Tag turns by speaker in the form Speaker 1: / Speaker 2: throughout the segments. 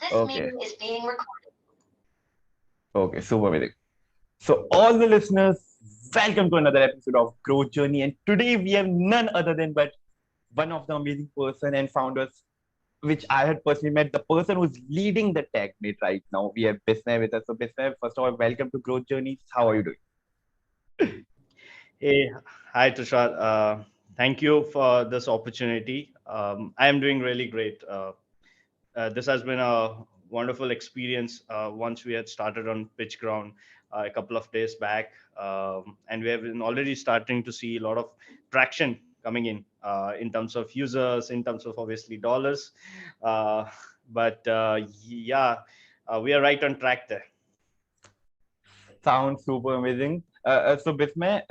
Speaker 1: This
Speaker 2: Okay.
Speaker 1: meeting is being recorded.
Speaker 2: Okay, super amazing. So, all the listeners, welcome to another episode of Growth Journey. And today we have none other than but one of the amazing person and founders, which I had personally met, the person who's leading the TagMate right now. We have Bisnay with us. So, Bisnay, first of all, welcome to Growth Journeys. How are you doing?
Speaker 3: Hey, hi Tushar. Thank you for this opportunity. I am doing really great. This has been a wonderful experience once we had started on Pitchground a couple of days back. And we have been already starting to see a lot of traction coming in terms of users, in terms of obviously dollars. Uh, but yeah, we are right on track there.
Speaker 2: Sounds super amazing. So, Bismay,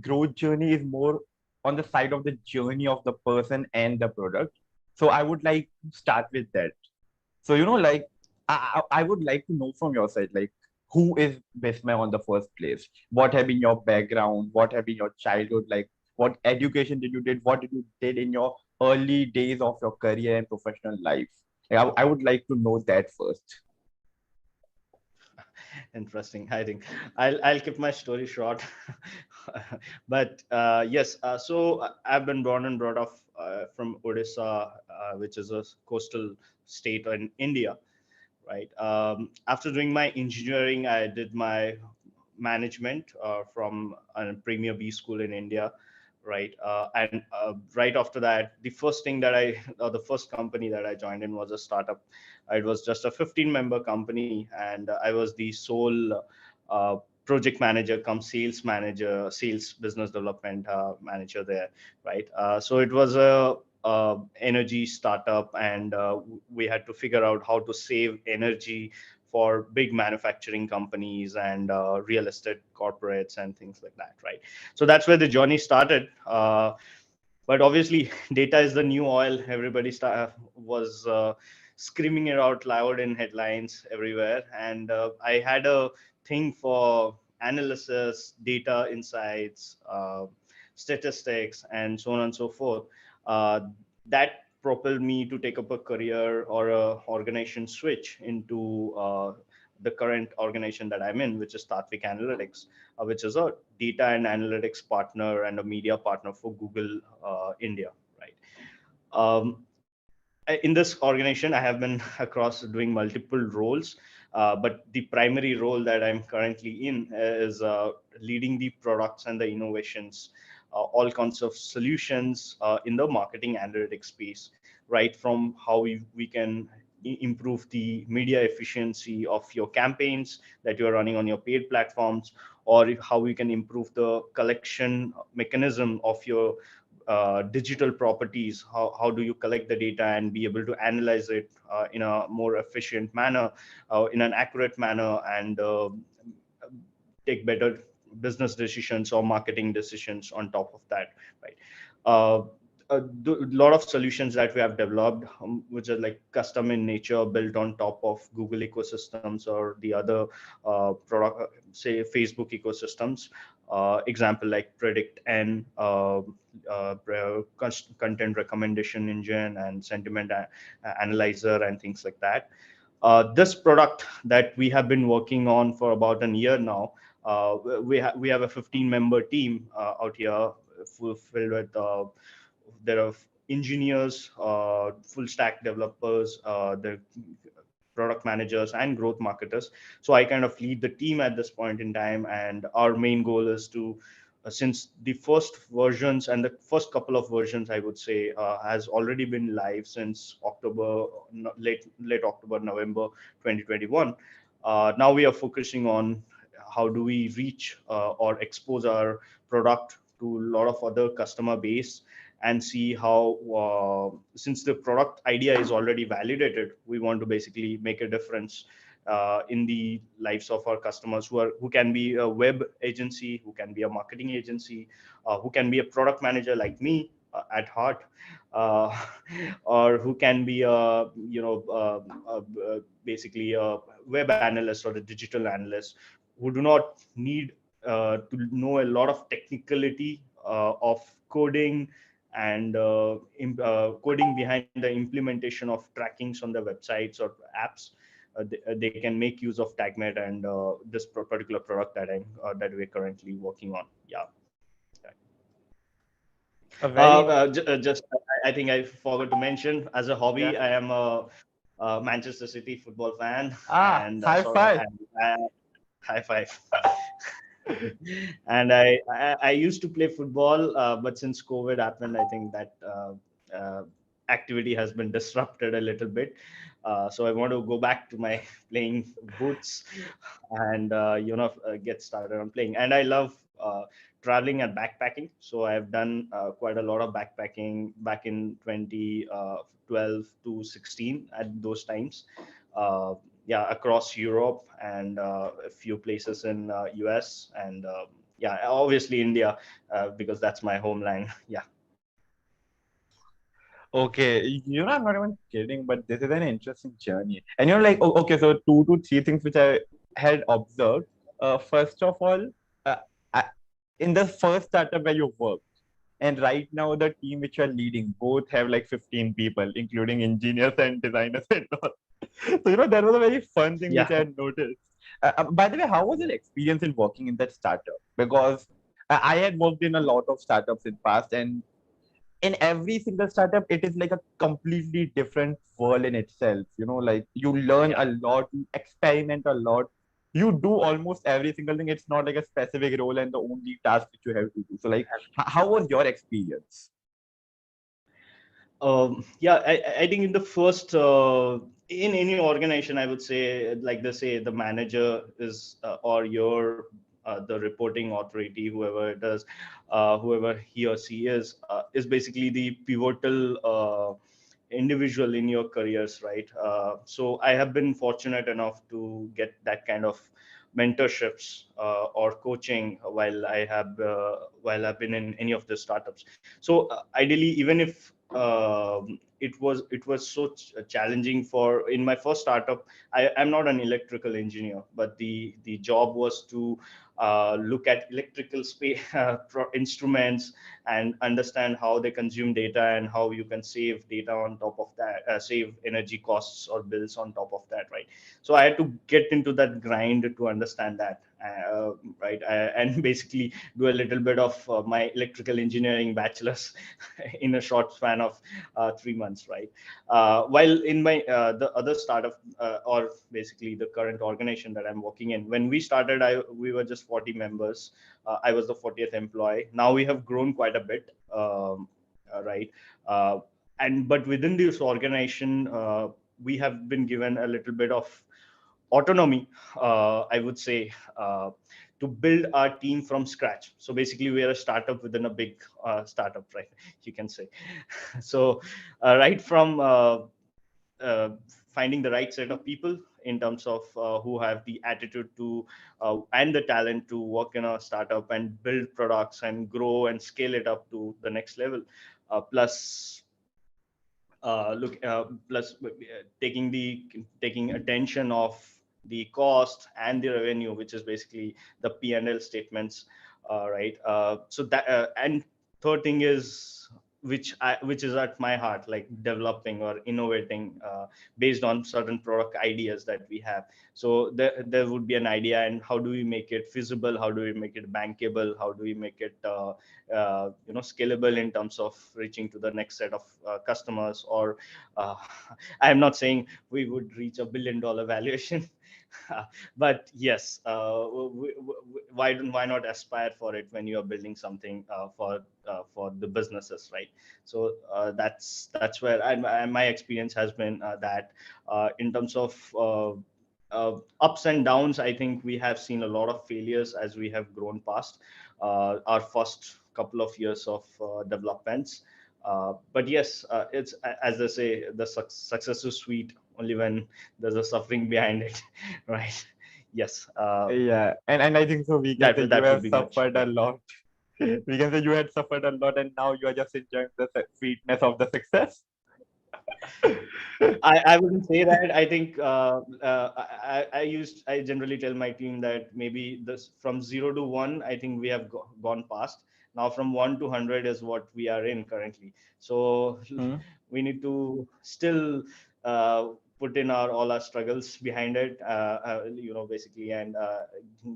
Speaker 2: growth journey is more on the side of the journey of the person and the product. So, I would like to start with that. So, like, I would like to know from your side, like, who is Bismay on the first place? What have been your background? What have been your childhood? Like, what education did you did? What did you did in your early days of your career and professional life? Like, I would like to know that first.
Speaker 3: Interesting. I think I'll keep my story short, but yes. So I've been born and brought up from Odisha, which is a coastal state in India, right? After doing my engineering, I did my management from a premier B school in India, right? And right after that, the first thing that or the first company that I joined in was a startup. It was just a 15-member company, and I was the sole uh, project manager, come sales manager, sales business development manager there, right? So it was a energy startup, and we had to figure out how to save energy for big manufacturing companies and real estate corporates and things like that, right? So that's where the journey started. But obviously, data is the new oil. Everybody was screaming it out loud in headlines everywhere, and I had a thing for analysis, data insights, statistics, and so on and so forth. Uh, that propelled me to take up a career or a organization switch into the current organization that I'm in, which is Tatvik Analytics, which is a data and analytics partner and a media partner for Google India, right? Um, in this organization, I have been across doing multiple roles, but the primary role that I'm currently in is leading the products and the innovations, all kinds of solutions in the marketing analytics space, right? From how we can improve the media efficiency of your campaigns that you're running on your paid platforms, or how we can improve the collection mechanism of your digital properties. How do you collect the data and be able to analyze it in a more efficient manner, in an accurate manner, and take better business decisions or marketing decisions on top of that, right? uh, a lot of solutions that we have developed, which are like custom in nature, built on top of Google ecosystems or the other product, say Facebook ecosystems. Example like Predict and content recommendation engine and sentiment analyzer and things like that. This product that we have been working on for about a year now, we have a 15-member team out here, filled with there are engineers, full stack developers, the product managers, and growth marketers. So I kind of lead the team at this point in time, and our main goal is to, since the first versions and the first couple of versions, I would say, has already been live since October, late October, November 2021. Now we are focusing on how do we reach or expose our product to a lot of other customer base, and see how, since the product idea is already validated, we want to basically make a difference in the lives of our customers, who can be a web agency, who can be a marketing agency, who can be a product manager like me at heart, uh, or who can be a, basically a web analyst or a digital analyst, who do not need to know a lot of technicality of coding and coding behind the implementation of trackings on the websites or apps. They can make use of Tagmate and this particular product that we're currently working on. Yeah.
Speaker 2: A very
Speaker 3: Just, I think I forgot to mention, as a
Speaker 2: yeah.
Speaker 3: hobby, I am a Manchester City football fan,
Speaker 2: Ah,
Speaker 3: and
Speaker 2: high five.
Speaker 3: high five. And I used to play football, but since COVID happened, I think that activity has been disrupted a little bit. So I want to go back to my playing boots and get started on playing. And I love traveling and backpacking. So I've done quite a lot of backpacking back in 2012 to 16 at those times. Yeah, across Europe and a few places in US and yeah, obviously India, because that's my homeland. Yeah.
Speaker 2: Okay, I'm not even kidding, but this is an interesting journey. And like, okay, so two to three things which I had observed. First of all, uh, I, in the first startup where you worked, and right now the team which you're leading both have like 15 people, including engineers and designers and all. So, that was a very fun thing which
Speaker 3: Yeah.
Speaker 2: I had noticed. By the way, how was your experience in working in that startup? Because I had worked in a lot of startups in past, and in every single startup it is like a completely different world in itself, like you learn a
Speaker 3: Yeah.
Speaker 2: lot, you experiment a lot, you do almost every single thing. It's not like a specific role and the only task that you have to do. So like how was your experience?
Speaker 3: Yeah, I think in the first, in any organization, I would say, like they say, the manager is, or your, the reporting authority, whoever it is, whoever he or she is basically the pivotal individual in your careers, right? So I have been fortunate enough to get that kind of mentorships or coaching while I've been in any of the startups. So ideally, even if it was so challenging for in my first startup, I'm not an electrical engineer, but the job was to look at electrical space instruments and understand how they consume data and how you can save data on top of that, save energy costs or bills on top of that, right? So I had to get into that grind to understand that, right? And basically do a little bit of my electrical engineering bachelor's in a short span of 3 months, right? While in my the other startup, or basically the current organization that I'm working in, when we started, we were just 40 members. I was the 40th employee. Now we have grown quite a bit, right? Uh, and but within this organization, we have been given a little bit of autonomy, I would say, to build our team from scratch. So basically, we are a startup within a big startup, right? You can say. So, right from uh, finding the right set of people in terms of who have the attitude to and the talent to work in a startup and build products and grow and scale it up to the next level. Plus look plus taking attention of the cost and the revenue, which is basically the P&L statements, right? So that and third thing is, which is at my heart, like developing or innovating based on certain product ideas that we have. So there would be an idea, and how do we make it feasible, how do we make it bankable, how do we make it scalable in terms of reaching to the next set of customers, or uh, I'm not saying we would reach $1 billion valuation. But yes, why not aspire for it when you are building something for the businesses, right? So that's where my experience has been, that in terms of ups and downs, I think we have seen a lot of failures as we have grown past our first couple of years of developments. But yes, it's as they say, the success is sweet only when there's a suffering behind it, right? Yes,
Speaker 2: Yeah, and I think so we can say you
Speaker 3: that would
Speaker 2: have
Speaker 3: be much.
Speaker 2: suffered a
Speaker 3: Yeah.
Speaker 2: lot. We can say you had suffered a lot and now you are just enjoying the sweetness of the success.
Speaker 3: I wouldn't say that. I think I generally tell my team that maybe this from 0 to 1, I think we have gone past. Now from 1 to 100 is what we are in currently. So
Speaker 2: Hmm.
Speaker 3: we need to still uh, put in all our struggles behind it, basically, and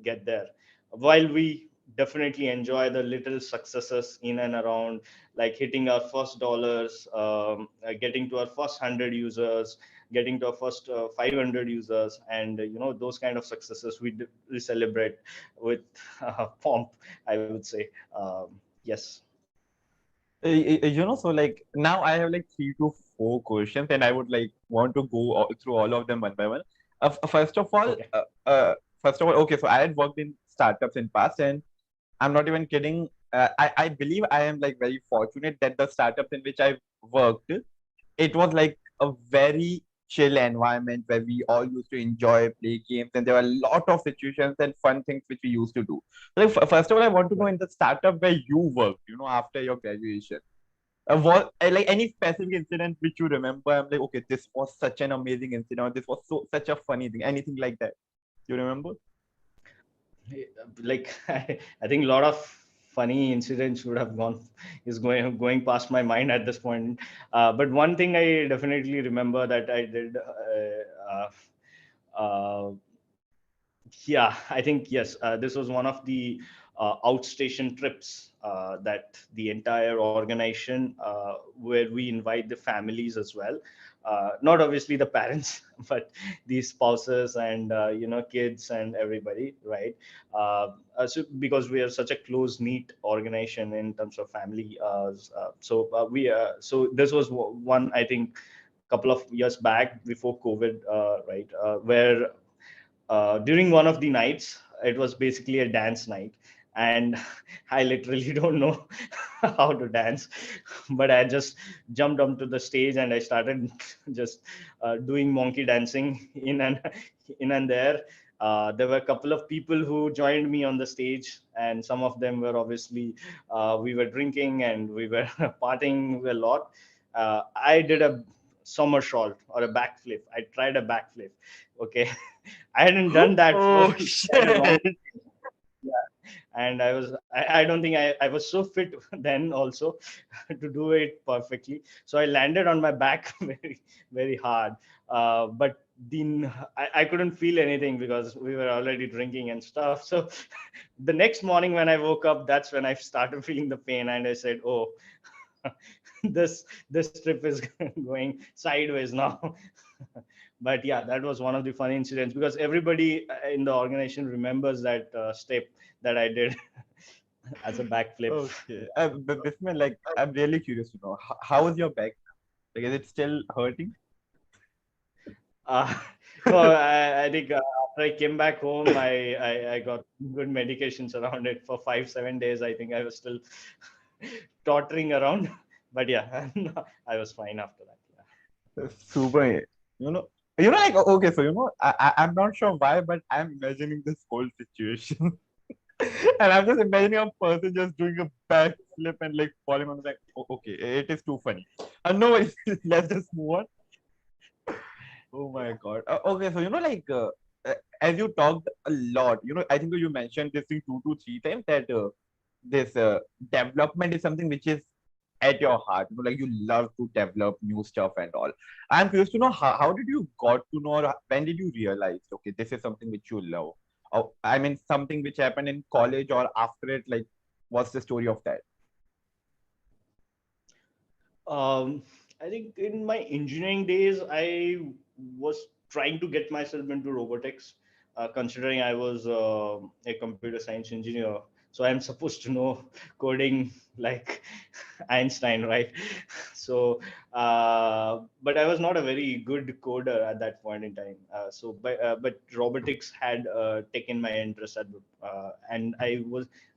Speaker 3: get there. While we definitely enjoy the little successes in and around, like hitting our first dollars, getting to our first 100 users, getting to our first 500 users, and those kind of successes we celebrate with pomp, I would say. Yes.
Speaker 2: So like now I have like 3 to 4 questions, and I would like want to go through all of them one by one. First of all,
Speaker 3: Okay.
Speaker 2: okay, so I had worked in startups in past, and I'm not even kidding. I believe I am like very fortunate that the startups in which I worked, it was like a very chill environment where we all used to enjoy, play games, and there were a lot of situations and fun things which we used to do. Like, first of all, I want to know
Speaker 3: Right.
Speaker 2: in the startup where you worked, after your graduation. What like any specific incident which you remember? I'm like, okay, this was such an amazing incident. This was such a funny thing. Anything like that? You remember?
Speaker 3: Like I think a lot of funny incidents would have gone is going past my mind at this point. But one thing I definitely remember that I did, uh, yeah, I think yes. This was one of the outstation trips that the entire organization, where we invite the families as well. Not obviously the parents, but the spouses and kids and everybody, right? So because we are such a close knit organization in terms of family, so this was one, I think, couple of years back before COVID, right? Where during one of the nights, it was basically a dance night, and I literally don't know how to dance, but I just jumped onto the stage and I started just doing monkey dancing in and there. There were a couple of people who joined me on the stage, and some of them were obviously, we were drinking and we were partying a lot. I did a somersault or a backflip. I tried a backflip. Okay. I hadn't done that for
Speaker 2: Oh
Speaker 3: quite a long
Speaker 2: shit!
Speaker 3: time. Yeah. And I don't think I was so fit then also to do it perfectly. So I landed on my back very, very hard. But then I couldn't feel anything because we were already drinking and stuff. So the next morning when I woke up, that's when I started feeling the pain, and I said, "Oh, this trip is going sideways now." But yeah, that was one of the funny incidents because everybody in the organization remembers that step that I did as a backflip.
Speaker 2: Okay. But Bismil, like, I'm really curious to know how is your back? Like, is it still hurting?
Speaker 3: uh, no, I think after I came back home, I got good medications around it for 5-7 days. I think I was still tottering around, but yeah, I was fine after that. Yeah.
Speaker 2: Super. You know, like, okay, so, I'm not sure why, but I'm imagining this whole situation. And I'm just imagining a person just doing a backflip and like falling on the back. Okay, it is too funny. No, let's just move on. Oh my God. Okay, so as you talked a lot, I think you mentioned this thing 2 to 3 times that this development is something which is at your heart. Like you love to develop new stuff and all. I'm curious to know how did you got to know, or when did you realize, okay, this is something which you love? Or, I mean, something which happened in college or after it. Like, what's the story of that?
Speaker 3: Um, I think in my engineering days, I was trying to get myself into robotics, considering I was a computer science engineer. So I'm supposed to know coding like Einstein, right? So, but I was not a very good coder at that point in time. But robotics had taken my interest and I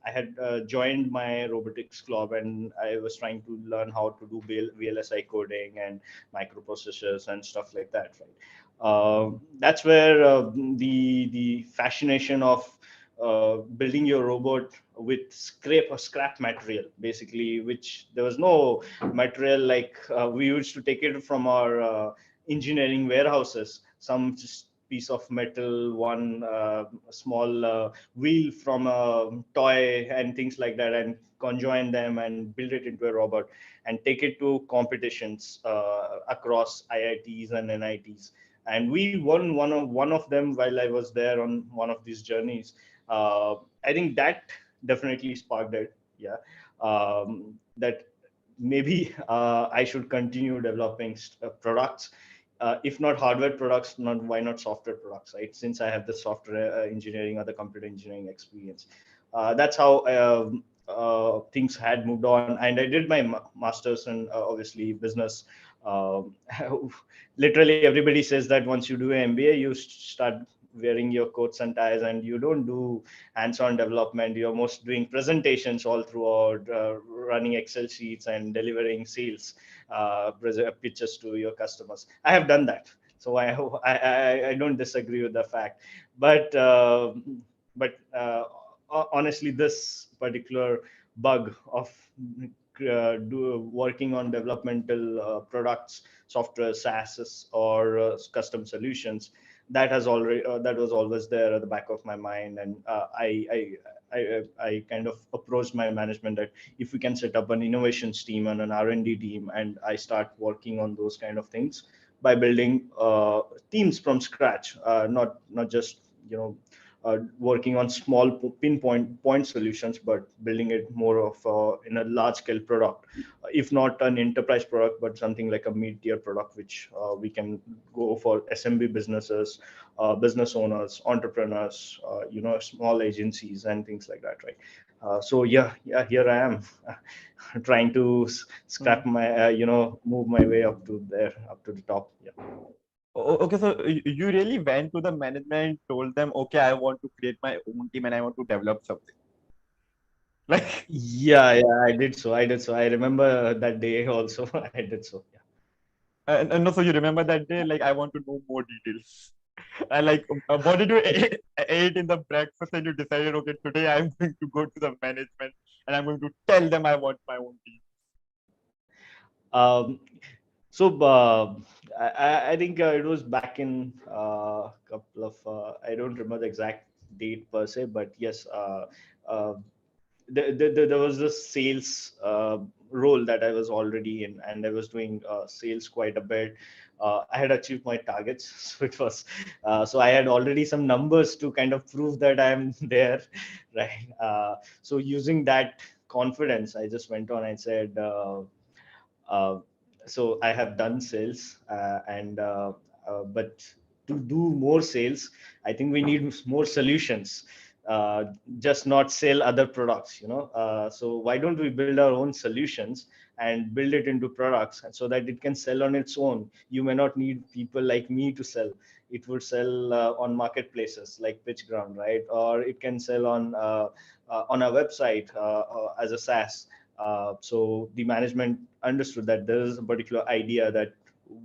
Speaker 3: had joined my robotics club, and I was trying to learn how to do VLSI coding and microprocessors and stuff like that. Right. That's where the fascination of building your robot with scrap material, basically, which there was no material like we used to take it from our engineering warehouses. Some just piece of metal, one small wheel from a toy and things like that, and conjoin them and build it into a robot and take it to competitions across IITs and NITs. And we won one of them while I was there on one of these journeys. I think that definitely sparked it. Yeah, that maybe I should continue developing products, if not hardware products, not why not software products, right? Since I have the software engineering or the computer engineering experience, that's how things had moved on. And I did my masters in obviously business. Um, Literally, everybody says that once you do an MBA, you start wearing your coats and ties, and you don't do hands-on development. You're most doing presentations all throughout, running Excel sheets and delivering sales pitches to your customers. I have done that, so I don't disagree with the fact. But honestly, this particular bug of working on developmental products, software, SaaS, or custom solutions, that was always there at the back of my mind. And I kind of approached my management that if we can set up an innovations team and an R&D team, and I start working on those kind of things by building teams from scratch, not just working on small pinpoint point solutions, but building it more of in a large scale product, if not an enterprise product, but something like a mid-tier product, which we can go for SMB businesses, business owners, entrepreneurs, small agencies and things like that, right? So yeah, here I am trying to scrap my, move my way up to there, up to the top. Yeah.
Speaker 2: Okay, so you really went to the management, told them, okay, I want to create my own team and I want to develop something. Like,
Speaker 3: Yeah, I did so. I remember that day also. I did so. Yeah.
Speaker 2: and no, so you remember that day? Like, I want to know more details. I like, what did you eat in the breakfast and you decided, okay, today I'm going to go to the management and I'm going to tell them I want my own team.
Speaker 3: Um, so I think it was back in a couple of I don't remember the exact date per se, but yes, uh, there was this sales role that I was already in, and I was doing sales quite a bit. I had achieved my targets, so it was so I had already some numbers to kind of prove that I'm there, right? So using that confidence, I just went on and said. Uh, so I have done sales, and but to do more sales, I think we need more solutions. Just not sell other products, so why don't we build our own solutions and build it into products, and so that it can sell on its own? You may not need people like me to sell. It would sell on marketplaces like Pitchground, right? Or it can sell on a website as a SaaS. So the management understood that there is a particular idea that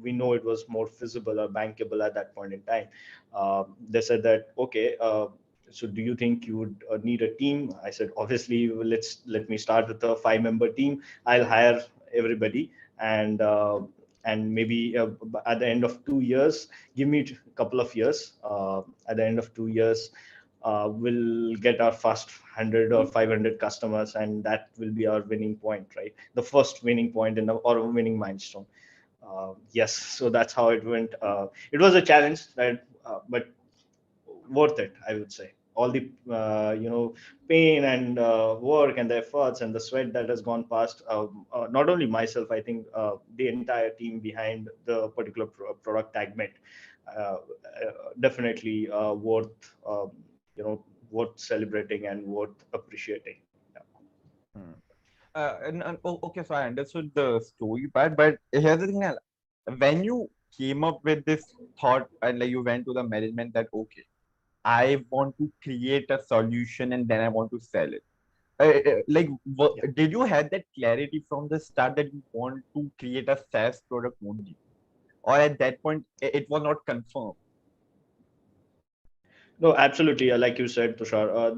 Speaker 3: we know it was more feasible or bankable at that point in time. They said that, okay, so do you think you would need a team? I said, obviously, let me start with a 5-member team. I'll hire everybody, and maybe at the end of 2 years, give me a couple of years. At the end of 2 years, we'll get our first 100 or 500 customers, and that will be our winning point, right? The first winning point or a winning milestone. Yes, so that's how it went. It was a challenge, but worth it, I would say. All the pain and work and the efforts and the sweat that has gone past, not only myself, I think the entire team behind the particular product Tagmate, definitely worth celebrating and worth appreciating. Yeah.
Speaker 2: Okay, so I understood the story part, but here's the thing: when you came up with this thought and like you went to the management that okay, I want to create a solution and then I want to sell it. Like,
Speaker 3: Yeah.
Speaker 2: did you have that clarity from the start that you want to create a SaaS product only, or at that point it was not confirmed?
Speaker 3: No, absolutely. Like you said, Tushar,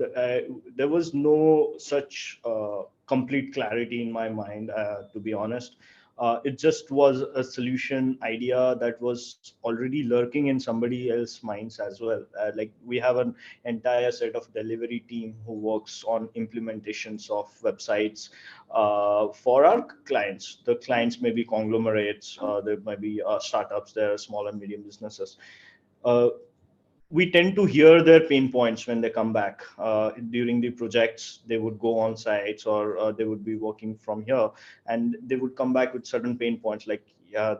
Speaker 3: there was no such complete clarity in my mind, to be honest. It just was a solution idea that was already lurking in somebody else's minds as well. Like we have an entire set of delivery team who works on implementations of websites for our clients. The clients may be conglomerates, there might be startups, there are small and medium businesses. Uh, we tend to hear their pain points when they come back during the projects. They would go on sites, or they would be working from here, and they would come back with certain pain points like, yeah,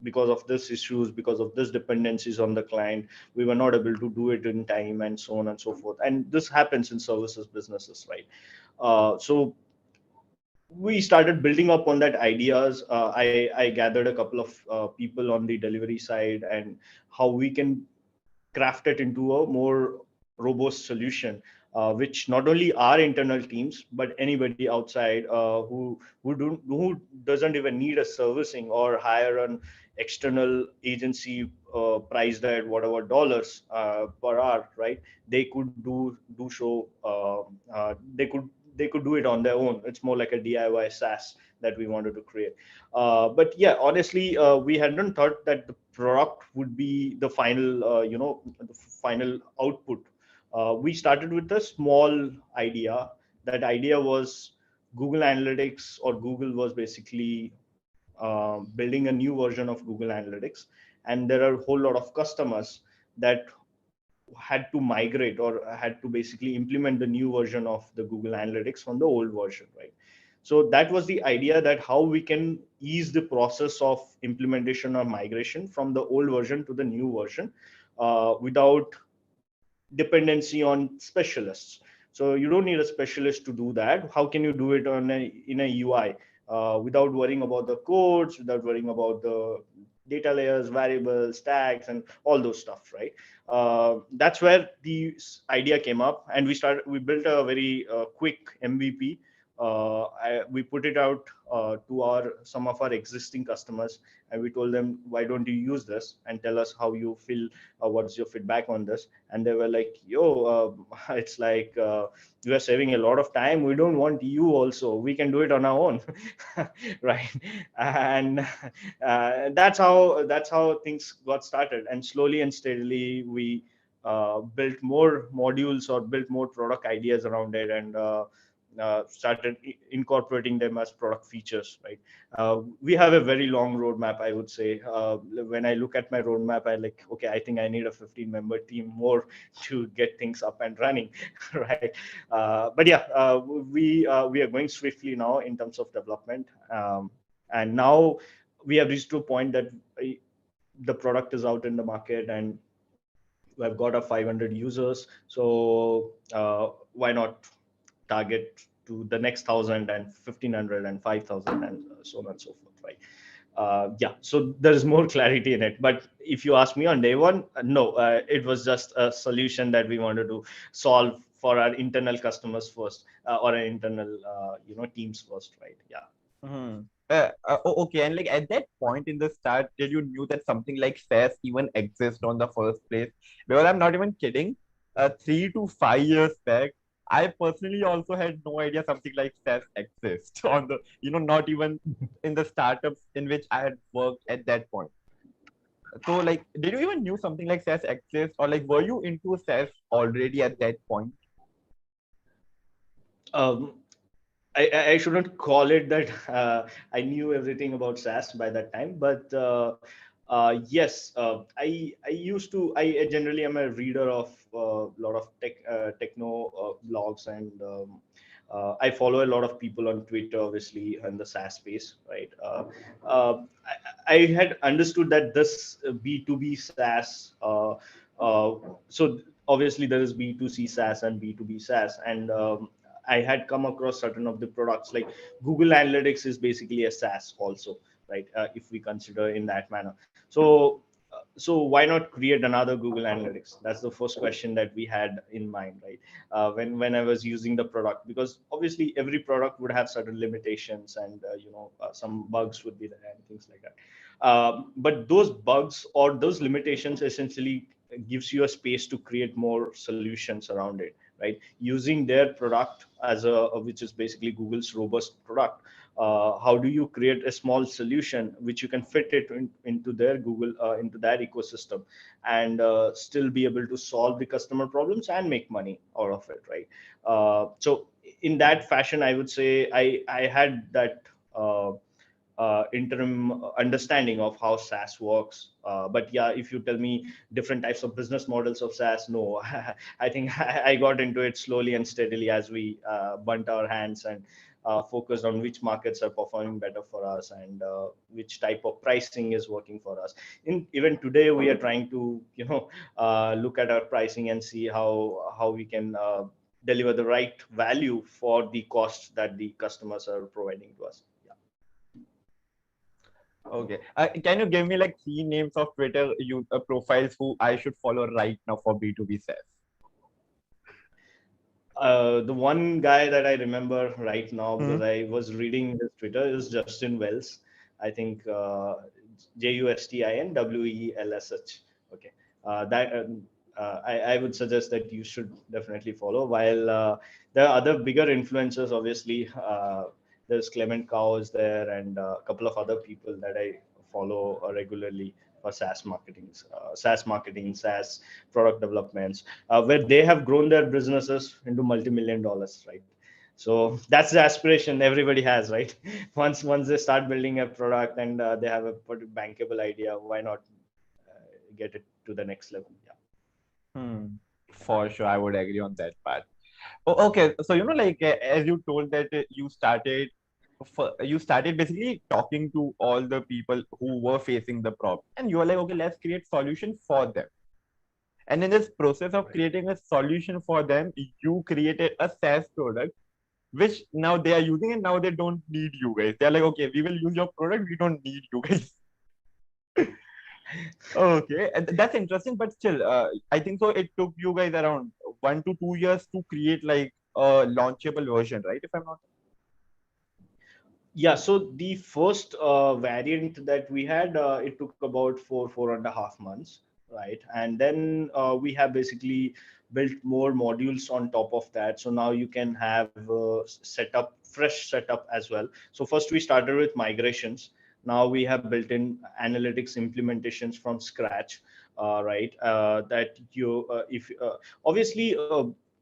Speaker 3: because of this issues, because of this dependencies on the client, we were not able to do it in time, and so on and so forth. And this happens in services businesses, right? So we started building up on that ideas. I gathered a couple of people on the delivery side, and how we can craft it into a more robust solution, which not only our internal teams but anybody outside who doesn't even need a servicing or hire an external agency priced at whatever dollars per hour, right? They could do show they could do it on their own. It's more like a DIY SaaS that we wanted to create. But yeah, honestly, we hadn't thought that the product would be the final, the final output. We started with a small idea. That idea was Google Analytics, or Google was basically building a new version of Google Analytics, and there are a whole lot of customers that had to migrate or had to basically implement the new version of the Google Analytics from the old version, right? So that was the idea, that how we can ease the process of implementation or migration from the old version to the new version without dependency on specialists. So you don't need a specialist to do that. How can you do it in a UI without worrying about the codes, without worrying about the data layers, variables, tags, and all those stuff, right? That's where the idea came up, and we built a very quick MVP. We put it out to our some of our existing customers, and we told them, why don't you use this and tell us how you feel, what's your feedback on this? And they were like, yo, it's like you are saving a lot of time, we don't want you also, we can do it on our own. Right? And that's how things got started, and slowly and steadily we built more modules or built more product ideas around it, and started incorporating them as product features, right? We have a very long roadmap, I would say. When I look at my roadmap, I like, okay, I think I need a 15-member team more to get things up and running, right? But yeah, we are going swiftly now in terms of development, and now we have reached to a point that the product is out in the market, and we've got a 500 users. So why not target to the next 1,000 and 1,500 and 5,000 and so on and so forth, right? Yeah, so there's more clarity in it. But if you ask me on day one, no, it was just a solution that we wanted to solve for our internal customers first, or our internal, teams first, right? Yeah.
Speaker 2: Hmm. Okay, and like at that point in the start, did you knew that something like SaaS even exists on the first place? Because I'm not even kidding. 3 to 5 years back, I personally also had no idea something like SaaS exists on the, not even in the startups in which I had worked at that point. So, like, did you even knew something like SaaS exists, or like, were you into SaaS already at that point?
Speaker 3: Um, I shouldn't call it that I knew everything about SaaS by that time, but yes, I used to. I generally am a reader of a lot of techno blogs, and I follow a lot of people on Twitter, obviously, in the SaaS space, right? I had understood that this B2B SaaS. So obviously there is B2C SaaS and B2B SaaS, and I had come across certain of the products, like Google Analytics is basically a SaaS also, right? If we consider in that manner. So why not create another Google Analytics? That's the first question that we had in mind, right? When I was using the product, because obviously every product would have certain limitations, and some bugs would be there and things like that. But those bugs or those limitations essentially gives you a space to create more solutions around it, right? Using their product as which is basically Google's robust product, how do you create a small solution which you can fit it into their Google, into their ecosystem, and still be able to solve the customer problems and make money out of it, right? So in that fashion, I would say I had that interim understanding of how SaaS works. But yeah, if you tell me different types of business models of SaaS, no, I think I got into it slowly and steadily as we burnt our hands and focused on which markets are performing better for us, and which type of pricing is working for us. Even today, we are trying to, look at our pricing and see how we can deliver the right value for the cost that the customers are providing to us.
Speaker 2: Okay. Can you give me like 3 names of Twitter profiles who I should follow right now for B2B SaaS?
Speaker 3: The one guy that I remember right now, because
Speaker 2: Hmm.
Speaker 3: I was reading his Twitter, is Justin Wells. I think JustinWelsh. Okay, I would suggest that you should definitely follow. While there are other bigger influencers, obviously, there's Clement Cow is there, and a couple of other people that I follow regularly for SaaS marketing, SaaS product developments, where they have grown their businesses into multi-million dollars, right? So that's the aspiration everybody has, right? Once they start building a product and they have a bankable idea, why not get it to the next level? Yeah.
Speaker 2: Hmm. For sure, I would agree on that part. Oh, okay. So, like as you told that you started basically talking to all the people who were facing the problem, and you were like, okay, let's create solution for them. And in this process of
Speaker 3: Right.
Speaker 2: creating a solution for them, you created a SaaS product, which now they are using, and now they don't need you guys. They're like, okay, we will use your product, we don't need you guys. Okay, and that's interesting, but still, I think so. It took you guys around 1 to 2 years to create like a launchable version, right? If I'm not.
Speaker 3: Yeah, so the first variant that we had, it took about 4.5 months, right? And then we have basically built more modules on top of that. So now you can have setup, fresh setup as well. So first we started with migrations. Now we have built in analytics implementations from scratch, right? That you, if obviously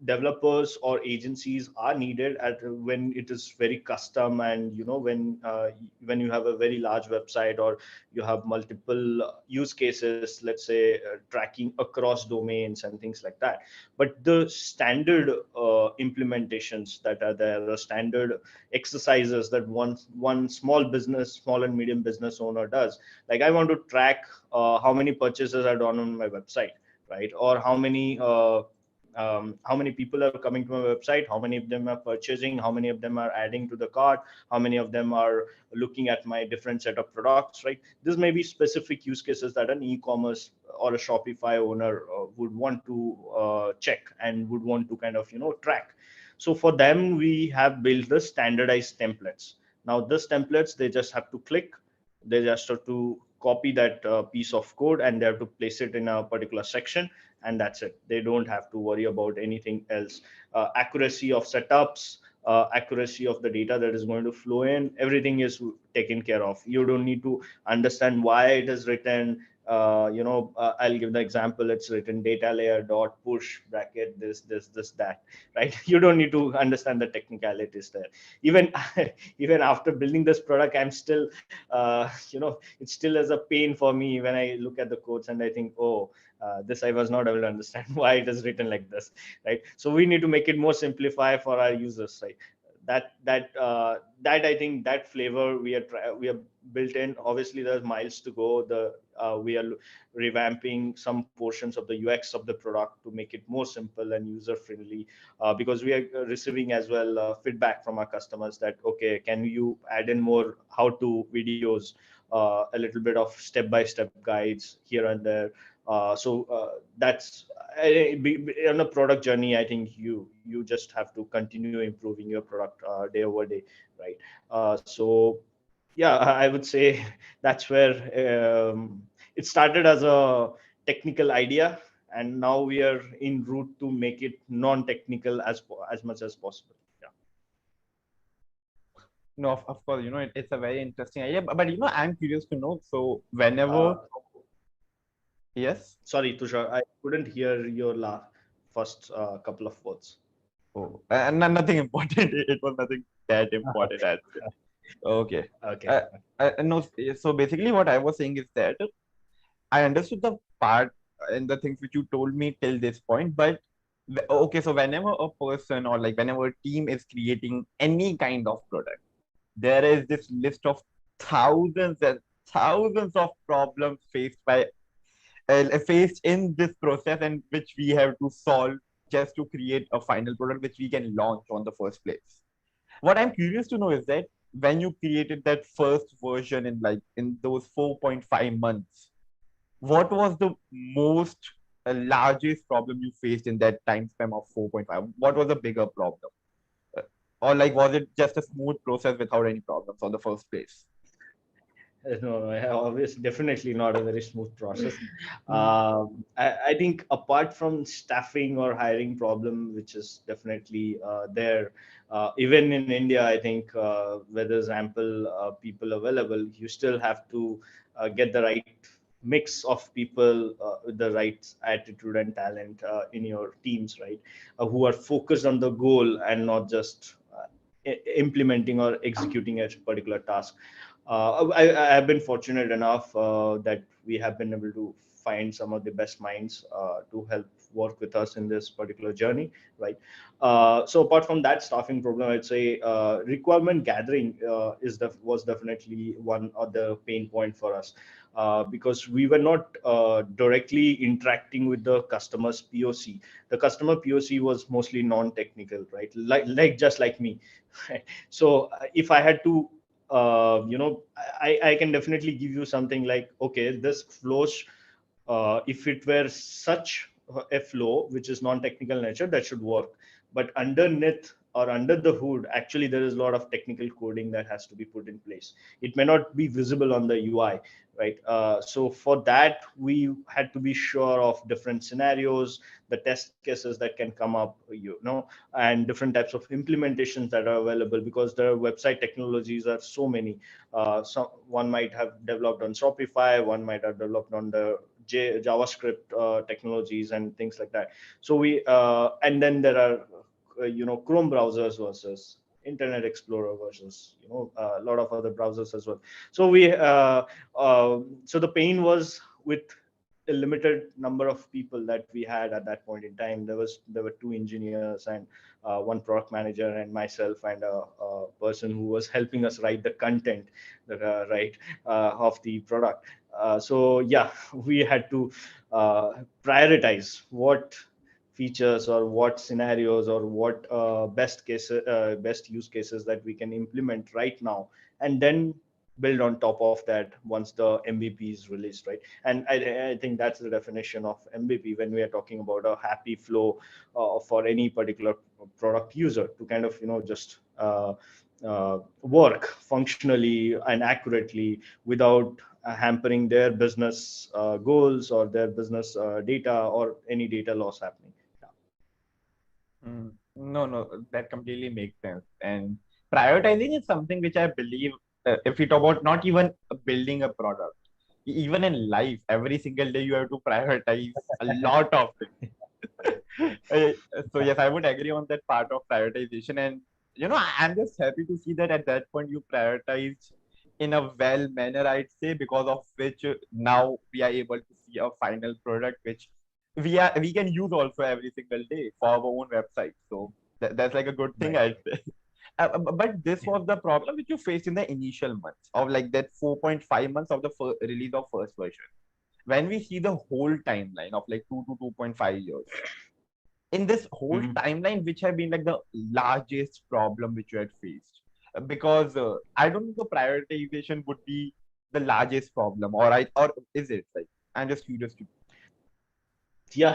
Speaker 3: developers or agencies are needed at when it is very custom, and when you have a very large website, or you have multiple use cases, let's say tracking across domains and things like that. But the standard implementations that are there, the standard exercises that one small and medium business owner does, like I want to track how many purchases are done on my website, right? Or how many people are coming to my website, how many of them are purchasing, how many of them are adding to the cart, how many of them are looking at my different set of products, right? This may be specific use cases that an e-commerce or a Shopify owner would want to check and would want to kind of track. So for them, we have built the standardized templates. Now this templates, they just have to click, they just have to copy that piece of code, and they have to place it in a particular section, and that's it. They don't have to worry about anything else. Accuracy of setups, accuracy of the data that is going to flow in, everything is taken care of. You don't need to understand why it is written. I'll give the example. It's written data layer dot push bracket this that, right? You don't need to understand the technicalities there. Even even after building this product, I'm still it still is a pain for me when I look at the codes and I think, oh, this I was not able to understand why it is written like this, right? So we need to make it more simplify for our users, right? That I think that flavor we are built in. Obviously, there's miles to go. We are revamping some portions of the UX of the product to make it more simple and user friendly, because we are receiving as well feedback from our customers that, okay, can you add in more how to videos, a little bit of step by step guides here and there. That's on a product journey. I think you just have to continue improving your product day over day, right? So yeah, I would say that's where it started as a technical idea, and now we are in route to make it non-technical as much as possible. Yeah.
Speaker 2: No, of course, it's a very interesting idea. But I'm curious to know. So whenever,
Speaker 3: Uh,
Speaker 2: yes.
Speaker 3: Sorry, Tushar, I couldn't hear your first couple of words.
Speaker 2: Oh, and nothing important. It was nothing that important.
Speaker 3: Okay.
Speaker 2: Okay.
Speaker 3: Okay.
Speaker 2: Uh, no, so basically what I was saying is that I understood the part and the things which you told me till this point, but okay, so whenever a person or like whenever a team is creating any kind of product, there is this list of thousands and thousands of problems faced in this process and which we have to solve just to create a final product which we can launch on the first place. What I'm curious to know is that when you created that first version in those 4.5 months, what was the most largest problem you faced in that time span of 4.5? What was the bigger problem? Uh, or like was it just a smooth process without any problems on the first place?
Speaker 3: No, obviously, definitely not a very smooth process.
Speaker 2: Mm.
Speaker 3: I think apart from staffing or hiring problem, which is definitely there, even in India, I think where there's ample people available, you still have to get the right mix of people with the right attitude and talent in your teams, right? Who are focused on the goal and not just implementing or executing a particular task. I have been fortunate enough that we have been able to find some of the best minds to help work with us in this particular journey, right? So apart from that staffing problem, I'd say requirement gathering was definitely one of the pain point for us. Because we were not directly interacting with the customer's POC. The customer POC was mostly non-technical, right? Like just like me. So if I had to I can definitely give you something like, okay, this flows, if it were such a flow which is non-technical nature, that should work. But underneath or under the hood, actually there is a lot of technical coding that has to be put in place. It may not be visible on the UI, right? So for that, we had to be sure of different scenarios, the test cases that can come up, and different types of implementations that are available, because the website technologies are so many. One might have developed on Shopify, one might have developed on the JavaScript technologies and things like that. So and then there are Chrome browsers versus Internet Explorer versus a lot of other browsers as well. So so the pain was with a limited number of people that we had at that point in time. There were two engineers and one product manager and myself and a person who was helping us write the content that right of the product. So yeah, we had to prioritize what features or what scenarios or what best use cases that we can implement right now, and then build on top of that once the MVP is released, right? And I think that's the definition of MVP when we are talking about a happy flow for any particular product user to kind of just work functionally and accurately without hampering their business goals or their business data or any data loss happening.
Speaker 2: Mm. No, no, that completely makes sense. And prioritizing is something which I believe, if we talk about not even building a product, even in life, every single day you have to prioritize a lot of things. Uh, so yes, I would agree on that part of prioritization. And I'm just happy to see that at that point you prioritized in a well manner, I'd say, because of which now we are able to see a final product which we can use also every single day for our own website. So that's like a good thing,
Speaker 3: Right.
Speaker 2: I'd say. But this was the problem which you faced in the initial months of like that 4.5 months of the release of first version. When we see the whole timeline of like 2 to 2.5 years, in this whole
Speaker 3: Mhm.
Speaker 2: timeline, which have been like the largest problem which you had faced? Because I don't think the prioritization would be the largest problem, or is it like? I'm just curious to.
Speaker 3: Yeah,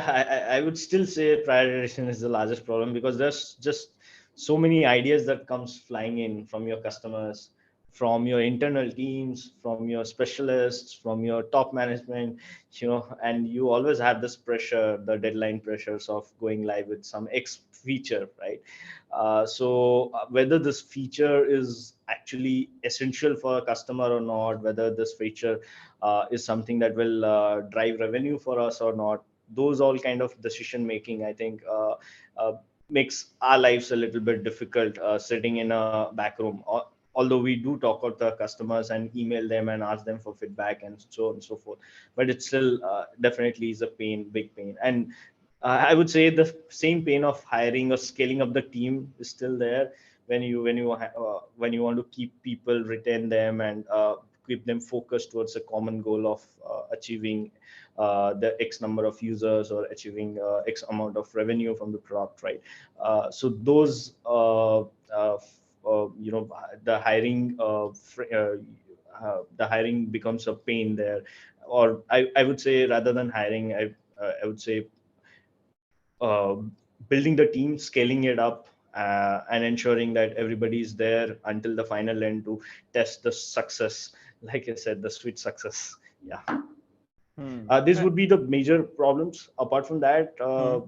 Speaker 3: I would still say prioritization is the largest problem, because there's just so many ideas that comes flying in from your customers, from your internal teams, from your specialists, from your top management, and you always have this pressure, the deadline pressures of going live with some X feature, right? Whether this feature is actually essential for a customer or not, whether this feature is something that will drive revenue for us or not, those all kind of decision making, I think, uh, makes our lives a little bit difficult sitting in a back room. Although we do talk to the customers and email them and ask them for feedback and so on and so forth, but it still definitely is a pain, big pain. And I would say the same pain of hiring or scaling up the team is still there when you want to keep people, retain them, and keep them focused towards a common goal of achieving the X number of users or achieving X amount of revenue from the product, right? So those the hiring the hiring becomes a pain there. Or I would say, rather than hiring, I would say uh, building the team, scaling it up, and ensuring that everybody is there until the final end to test the success. Like I said, the sweet success. Yeah.
Speaker 2: Hmm.
Speaker 3: These would be the major problems. Apart from that,
Speaker 2: Hmm.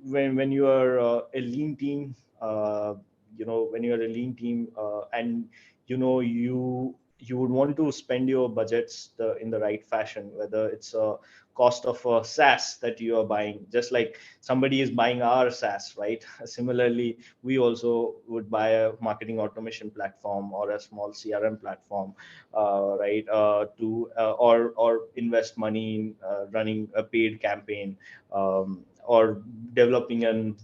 Speaker 3: when you are a lean team, when you are a lean team, and you would want to spend your budgets in the right fashion, whether it's a cost of a SaaS that you are buying, just like somebody is buying our SaaS, right? Similarly, we also would buy a marketing automation platform or a small CRM platform, right? Or invest money in running a paid campaign, or developing an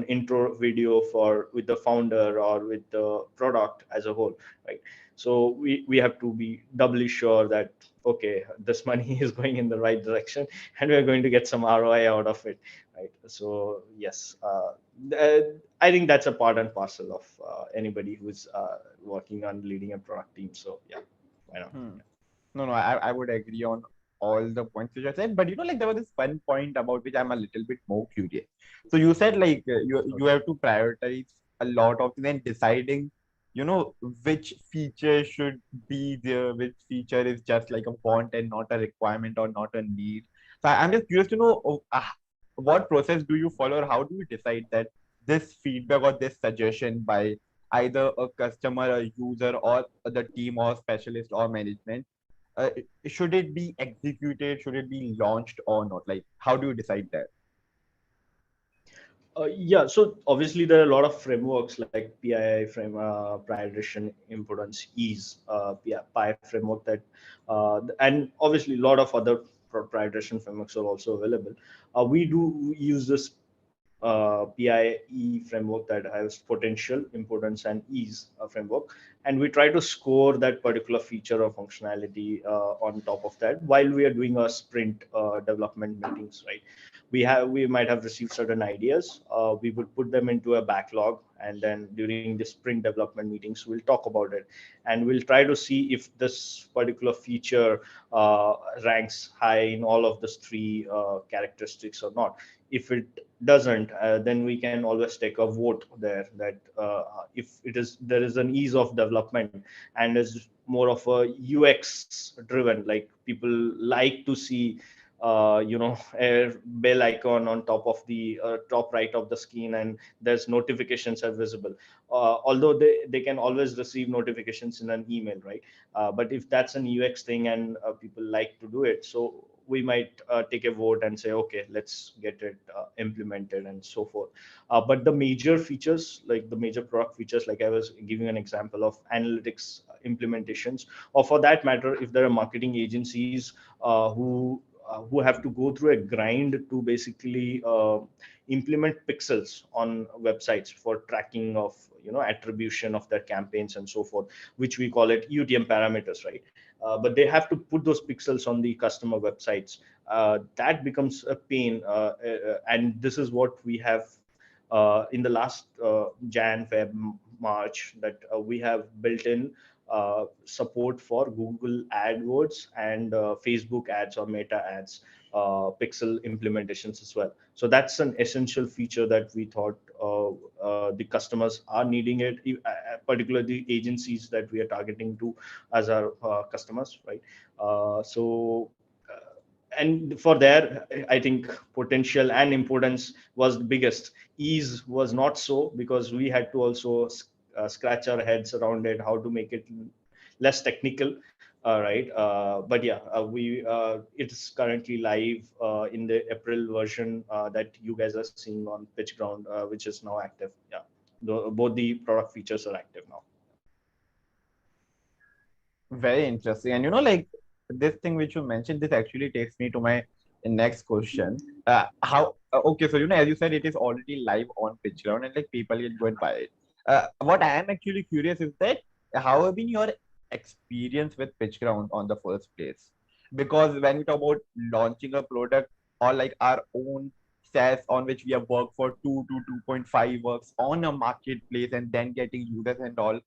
Speaker 3: intro video for with the founder or with the product as a whole, right? So we have to be doubly sure that, okay, this money is going in the right direction and we are going to get some ROI out of it, right? So yes, I think that's a part and parcel of anybody who's working on leading a product team. So yeah, why not?
Speaker 2: Hmm. No, I would agree on all the points which you said, but like there was this one point about which I'm a little bit more curious. So you said like you
Speaker 3: Okay.
Speaker 2: have to prioritize a lot of then deciding, which feature should be there, which feature is just like a want and not a requirement or not a need. So I'm just curious to know what process do you follow, or how do you decide that this feedback or this suggestion by either a customer, a user, or the team or specialist or management, uh, should it be executed, should it be launched or not? Like, how do you decide that?
Speaker 3: Yeah, so obviously there are a lot of frameworks like PII prioritization, importance, ease, PI framework and obviously a lot of other prioritization frameworks are also available. We do use this PIE framework that has potential, importance, and ease framework, and we try to score that particular feature or functionality on top of that while we are doing our sprint development meetings, right? We might have received certain ideas. We would put them into a backlog, and then during the sprint development meetings, we'll talk about it, and we'll try to see if this particular feature uh, ranks high in all of those three characteristics or not. If it doesn't, then we can always take a vote there that if there is an ease of development and is more of a UX driven, like people like to see a bell icon on top of the top right of the screen, and there's notifications are visible, although they can always receive notifications in an email, right? But if that's an UX thing and people like to do it, so we might take a vote and say, okay, let's get it implemented and so forth. But the major features, like the major product features, like I was giving an example of analytics implementations, or for that matter, if there are marketing agencies who have to go through a grind to basically implement pixels on websites for tracking of attribution of their campaigns and so forth, which we call it UTM parameters, right? But they have to put those pixels on the customer websites. That becomes a pain, and this is what we have in the last Jan, Feb, March, that we have built in support for Google AdWords and Facebook ads or Meta ads, pixel implementations as well. So that's an essential feature that we thought the customers are needing it. particularly agencies that we are targeting to as our customers, right? So and for there, I think potential and importance was the biggest. Ease was not so, because we had to also scratch our heads around it, how to make it less technical, right? But yeah, we it is currently live in the April version that you guys are seeing on Pitchground, which is now active. Yeah, both the product features are active now.
Speaker 2: Very interesting. And like this thing which you mentioned, this actually takes me to my next question. Okay, so as you said, it is already live on Pitchground and like people can go and buy it. What I am actually curious is that how have been your experience with Pitchground on the first place? Because when we talk about launching a product or like our own SaaS on which we have worked for 2 to 2.5 works on a marketplace and then getting users and all,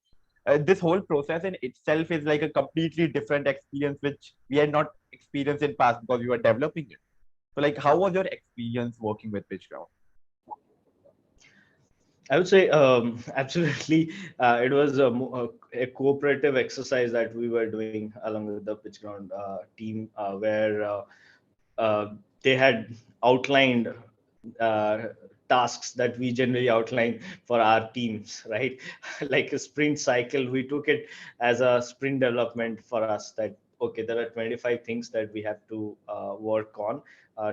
Speaker 2: this whole process in itself is like a completely different experience which we had not experienced in past because we were developing it. So like how was your experience working with Pitchground?
Speaker 3: I would say absolutely. It was a cooperative exercise that we were doing along with the Pitchground team, where they had outlined uh, tasks that we generally outline for our teams, right? Like a sprint cycle, we took it as a sprint development for us, that okay, there are 25 things that we have to work on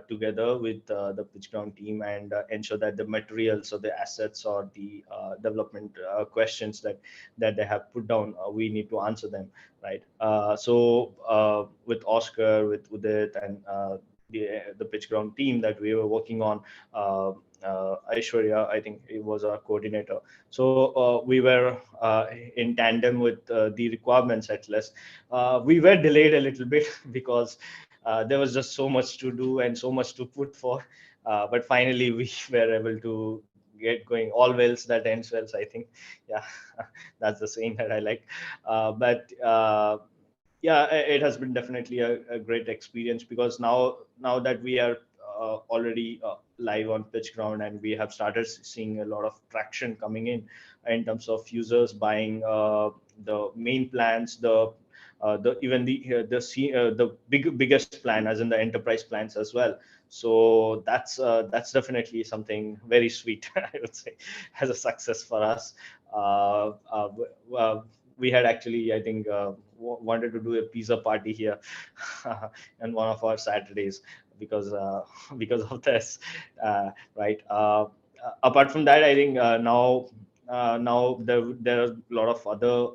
Speaker 3: together with the Pitchground team, and ensure that the materials or the assets or the development questions that they have put down, we need to answer them, right? So with Oscar, with Udit, and the Pitchground team that we were working on, Aishwarya, I think it was our coordinator. So we were in tandem with the requirements at least. We were delayed a little bit because there was just so much to do and so much to put for. But finally, we were able to get going. All wells that ends wells, I think. Yeah, that's the saying that I like. But yeah, it has been definitely a great experience, because now that we are already live on Pitchground, and we have started seeing a lot of traction coming in terms of users buying the main plans, the even the biggest plan, as in the enterprise plans as well. So that's definitely something very sweet, I would say, as a success for us. We had actually, I think, wanted to do a pizza party here on one of our Saturdays, because because of this, right? Apart from that, I think now there are a lot of other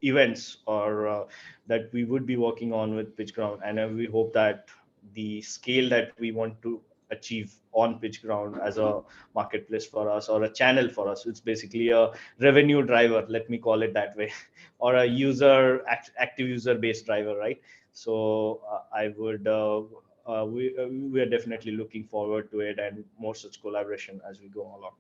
Speaker 3: events or that we would be working on with Pitchground, and we hope that the scale that we want to achieve on Pitchground as a marketplace for us, or a channel for us, it's basically a revenue driver, let me call it that way, or a active user based driver, right? So I would we are definitely looking forward to it, and more such collaboration as we go along.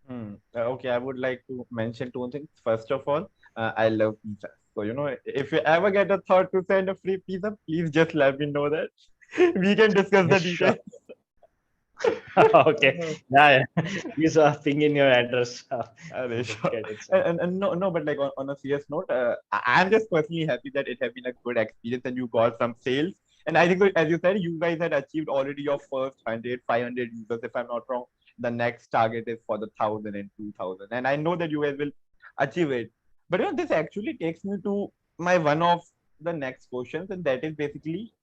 Speaker 3: Yeah.
Speaker 2: Okay, I would like to mention two things. First of all, I love pizza. So, if you ever get a thought to send a free pizza, please just let me know that. We can discuss the
Speaker 3: Sure.
Speaker 2: details.
Speaker 3: Okay. Yeah, yeah. Please ping in your address. We'll
Speaker 2: Sure.
Speaker 3: get it sent.
Speaker 2: And no, no, but like on a serious note, I'm just personally happy that it has been a good experience and you got some sales. And I think, as you said, you guys had achieved already your first 100, 500 users, if I'm not wrong. The next target is for the 1,000 and 2,000. And I know that you guys will achieve it. But this actually takes me to my one of the next questions, and that is basically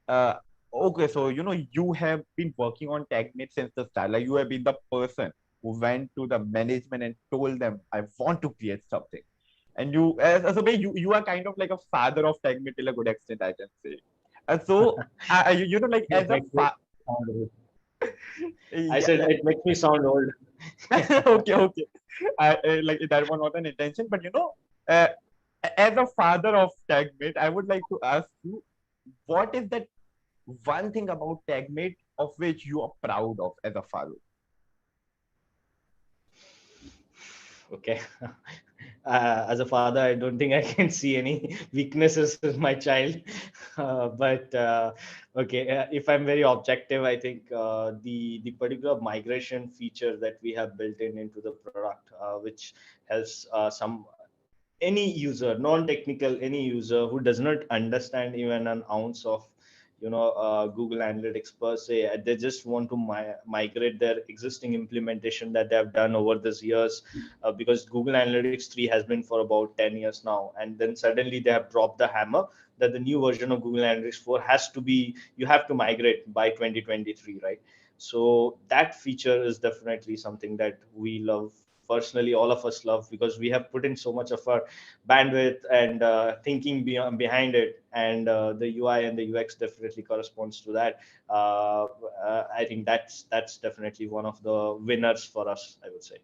Speaker 2: uh, okay, so you have been working on TagMate since the start. Like you have been the person who went to the management and told them, "I want to create something." And as a way, you are kind of like a father of TagMate till a good extent, I can say. And so, like
Speaker 3: It
Speaker 2: as a
Speaker 3: makes me sound old. I
Speaker 2: yeah,
Speaker 3: said it makes me sound old.
Speaker 2: okay, okay, like that was not an intention, but uh, as a father of TagMate, I would like to ask you, what is that one thing about TagMate of which you are proud of as a father?
Speaker 3: Okay. As a father, I don't think I can see any weaknesses in my child. But okay, if I'm very objective, I think the particular migration feature that we have built into the product, which helps some any user, non-technical, any user who does not understand even an ounce of Google Analytics per se, they just want to migrate their existing implementation that they have done over these years, because Google Analytics 3 has been for about 10 years now, and then suddenly they have dropped the hammer that the new version of Google Analytics 4 has to be, you have to migrate by 2023, right? So that feature is definitely something that we love. Personally, all of us love, because we have put in so much of our bandwidth and thinking behind it, and the UI and the UX definitely corresponds to that. I think that's definitely one of the winners for us, I would say.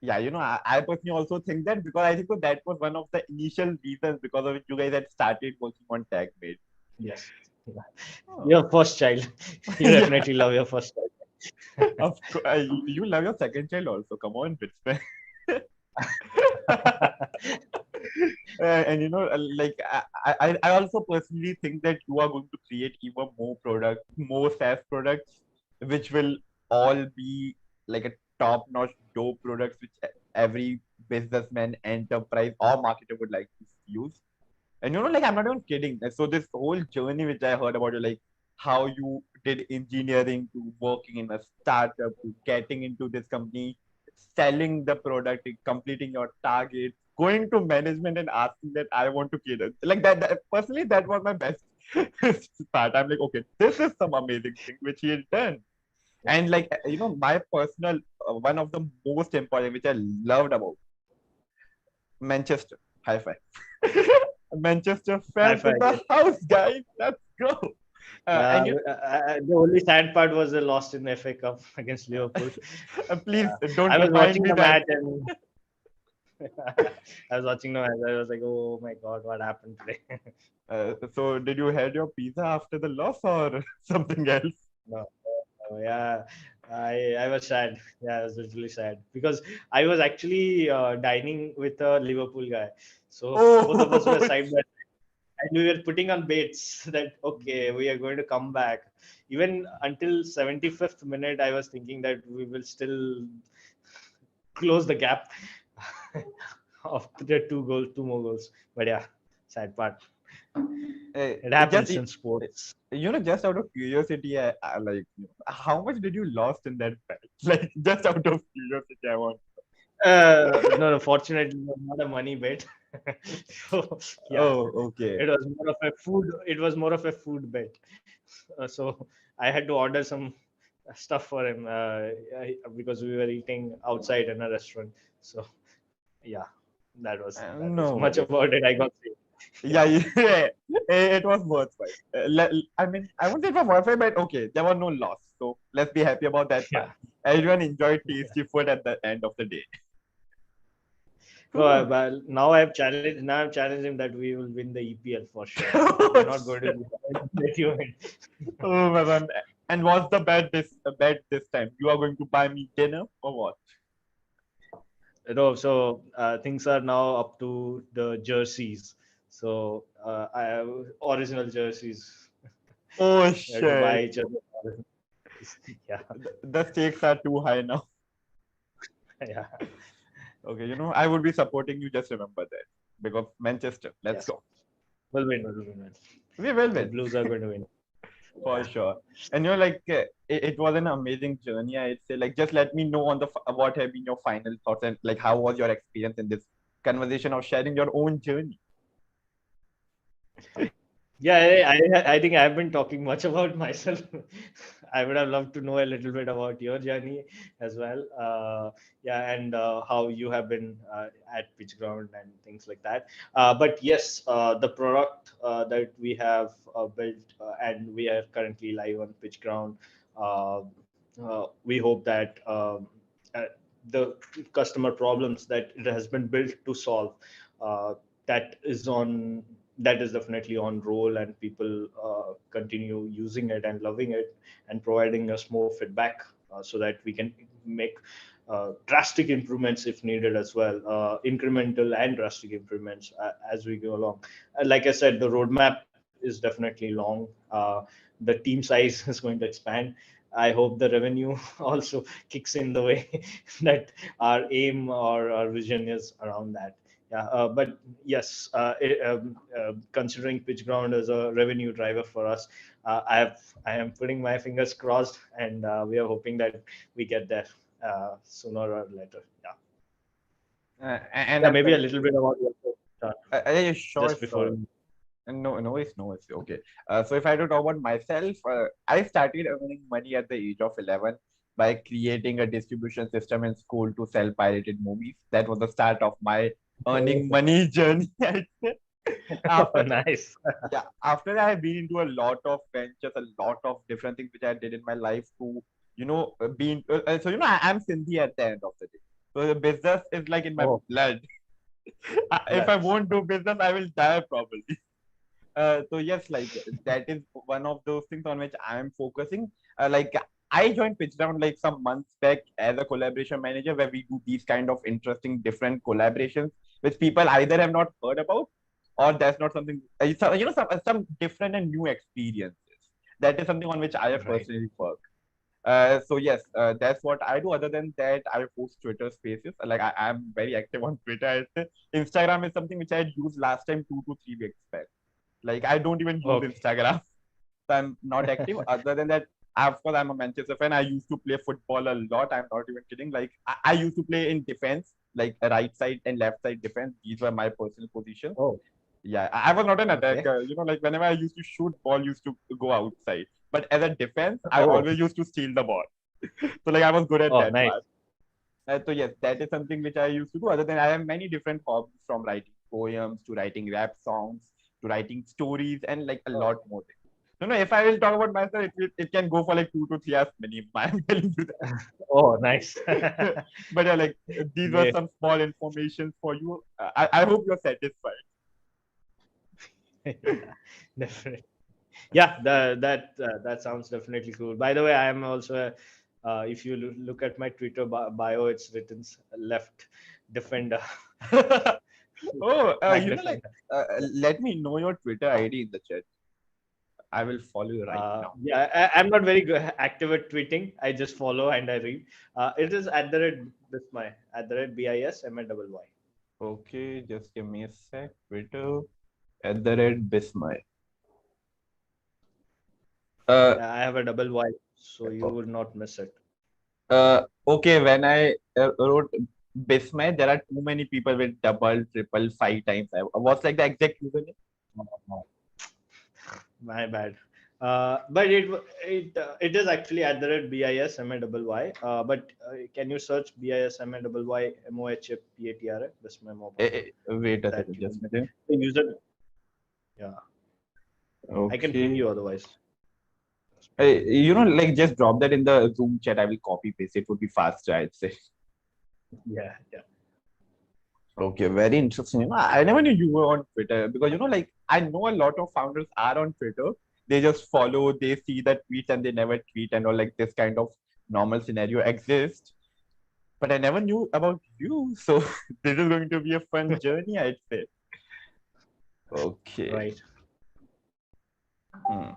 Speaker 2: Yeah, I personally also think that, because I think that was one of the initial reasons because of which you guys had started working on TagMate.
Speaker 3: Yes. Yeah.
Speaker 2: Oh.
Speaker 3: Your first child. You
Speaker 2: Yeah,
Speaker 3: definitely love your first child.
Speaker 2: of course. You love your second child also. Come on, Pitchground. And like I also personally think that you are going to create even more products, more SaaS products, which will all be like a top-notch dope products which every businessman, enterprise, or marketer would like to use. And like I'm not even kidding. So this whole journey which I heard about you, like how you did engineering to working in a startup to getting into this company, selling the product, completing your targets, going to management and asking that I want to create it. Like that personally, that was my best part. I'm like, okay, this is some amazing thing which he had done. And like my personal one of the most important which I loved about Manchester. High five. Manchester
Speaker 3: High
Speaker 2: fan to
Speaker 3: five.
Speaker 2: the house, guys. Let's go. And
Speaker 3: The only sad part was they lost in the FA Cup against Liverpool.
Speaker 2: please don't
Speaker 3: I was
Speaker 2: remind
Speaker 3: watching
Speaker 2: me
Speaker 3: the
Speaker 2: that.
Speaker 3: match and I was watching the match. I was like, oh my God, what happened today?
Speaker 2: So did you had your pizza after the loss or something else?
Speaker 3: No, yeah, I was sad. Yeah, I was literally sad because I was actually dining with a Liverpool guy. So both of us were
Speaker 2: Oh,
Speaker 3: side by side, and we were putting on baits that okay, we are going to come back. Even until 75th minute, I was thinking that we will still close the gap of the two more goals. But yeah, sad part. It
Speaker 2: just
Speaker 3: happens in sports.
Speaker 2: just out of curiosity, like how much did you lost in that bet? Like just out of curiosity, I want.
Speaker 3: No, fortunately, it was not a money bet. So yeah,
Speaker 2: Oh, okay.
Speaker 3: it was more of a food. It was more of a food bet. So I had to order some stuff for him because we were eating outside in a restaurant. So yeah, that was
Speaker 2: No
Speaker 3: much
Speaker 2: worries.
Speaker 3: about it. I got saved.
Speaker 2: Yeah,
Speaker 3: Yeah,
Speaker 2: yeah, it was worthwhile. I mean, I wouldn't say it was worthwhile, but okay, there was no loss. So let's be happy about that part.
Speaker 3: yeah.
Speaker 2: Everyone enjoyed
Speaker 3: Yeah.
Speaker 2: tasty food at the end of the day.
Speaker 3: No,
Speaker 2: Cool.
Speaker 3: but now I've challenged. Now I've challenged him that we will win the EPL for sure. We are
Speaker 2: Oh,
Speaker 3: not going to
Speaker 2: shit.
Speaker 3: let you win.
Speaker 2: Oh, my man. And what's the bet this time? You are going to buy me dinner or what?
Speaker 3: So things are now up to the jerseys. So I have original jerseys.
Speaker 2: Oh,
Speaker 3: We have to
Speaker 2: shit.
Speaker 3: buy each other. Yeah,
Speaker 2: The stakes are too high now.
Speaker 3: yeah,
Speaker 2: Okay, I would be supporting you. Just remember that. Because Manchester, let's
Speaker 3: yes.
Speaker 2: go.
Speaker 3: We'll win. We'll win.
Speaker 2: We will
Speaker 3: The
Speaker 2: win.
Speaker 3: Blues are going to win.
Speaker 2: For
Speaker 3: Yeah.
Speaker 2: sure. And like it was an amazing journey. I'd say like just let me know on what have been your final thoughts and like how was your experience in this conversation of sharing your own journey.
Speaker 3: Yeah, I think I've been talking much about myself. I would have loved to know a little bit about your journey as well. Yeah, and how you have been at Pitchground and things like that. But yes, the product that we have built and we are currently live on Pitchground. Uh, we hope that uh, the customer problems that it has been built to solve, uh, that is on that is definitely on roll, and people continue using it and loving it and providing us more feedback so that we can make drastic improvements if needed as well, incremental and drastic improvements as we go along. Like I said, the roadmap is definitely long. The team size is going to expand. I hope the revenue also kicks in the way that our aim or our vision is around that. Yeah, but yes, considering Pitchground as a revenue driver for us, I am putting my fingers crossed, and we are hoping that we get there sooner or later. Yeah,
Speaker 2: And
Speaker 3: yeah.
Speaker 2: I'm
Speaker 3: Maybe a
Speaker 2: very,
Speaker 3: little bit about yourself,
Speaker 2: sure,
Speaker 3: just before.
Speaker 2: sure. No, it's okay. So if I do talk about myself, I started earning money at the age of 11 by creating a distribution system in school to sell pirated movies. That was the start of my earning
Speaker 3: Oh,
Speaker 2: money journey. I'd say. After
Speaker 3: nice.
Speaker 2: Yeah, after that, I've been into a lot of ventures, a lot of different things which I did in my life to, being so I'm Sindhi at the end of the day. So the business is like in my
Speaker 3: Oh,
Speaker 2: blood. If I
Speaker 3: blood.
Speaker 2: won't do business, I will die probably. So yes, like that is one of those things on which I am focusing. Like I joined Pitchground like some months back as a collaboration manager, where we do these kind of interesting different collaborations which people either have not heard about, or that's not something some different and new experiences. That is something on which I have
Speaker 3: Right.
Speaker 2: personally worked. So yes, that's what I do. Other than that, I host Twitter Spaces. Like I'm very active on Twitter. I'd say. Instagram is something which I had used last time 2 to 3 weeks back. Like I don't even use
Speaker 3: Okay.
Speaker 2: Instagram. So I'm not active. Other than that, of course, I'm a Manchester fan. I used to play football a lot. I'm not even kidding. Like I used to play in defense, like right side and left side defense. These were my personal positions.
Speaker 3: Oh,
Speaker 2: Yeah, I was not an
Speaker 3: okay.
Speaker 2: attacker. Like whenever I used to shoot, ball used to go outside. But as a defense, I
Speaker 3: Oh,
Speaker 2: always used to steal the ball. So like I was good at
Speaker 3: oh,
Speaker 2: that
Speaker 3: nice.
Speaker 2: part. So yes, that is something which I used to do. Other than I have many different hobbies, from writing poems to writing rap songs to writing stories and like a
Speaker 3: Oh,
Speaker 2: lot more things. No, if I will talk about myself, it can go for like 2 to 3 hours minimum. I'm telling you
Speaker 3: oh, nice.
Speaker 2: that. But yeah, like these were
Speaker 3: Yeah,
Speaker 2: some small information for you. I hope you're satisfied.
Speaker 3: definitely. Yeah, that sounds definitely cool. By the way, I am also if you look at my Twitter bio, it's written left defender.
Speaker 2: Oh,
Speaker 3: Back defender.
Speaker 2: let me know your Twitter ID in the chat. I will follow you right now.
Speaker 3: Yeah, I'm not very good, active at tweeting. I just follow and I read. It is at the rate Bismay, at the rate BISMAY.
Speaker 2: Okay, just give me a sec. Twitter @Bismay. Uh,
Speaker 3: Yeah, I have a double Y, so you will not miss it.
Speaker 2: okay. When I wrote Bismay, there are too many people with double, triple, 5 times. What's like the exact username?
Speaker 3: My bad. But it is actually at the rate BISMAY. But can you search BISMAYMOHPATRA? That's my mobile.
Speaker 2: Wait a
Speaker 3: That
Speaker 2: second,
Speaker 3: you
Speaker 2: just
Speaker 3: can
Speaker 2: a minute.
Speaker 3: the user. Yeah, I can ping
Speaker 2: Okay.
Speaker 3: you otherwise.
Speaker 2: Like just drop that in the Zoom chat. I will copy paste. It would be faster, I'd say.
Speaker 3: Yeah, yeah.
Speaker 2: Okay, very interesting. I never knew you were on Twitter because like I know a lot of founders are on Twitter. They just follow, they see the tweets and they never tweet and all like this kind of normal scenario exists. But I never knew about you. So this is going to be a fun journey, I'd say. Okay.
Speaker 3: Right.
Speaker 2: Hmm.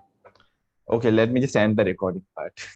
Speaker 2: Okay, let me just end the recording part.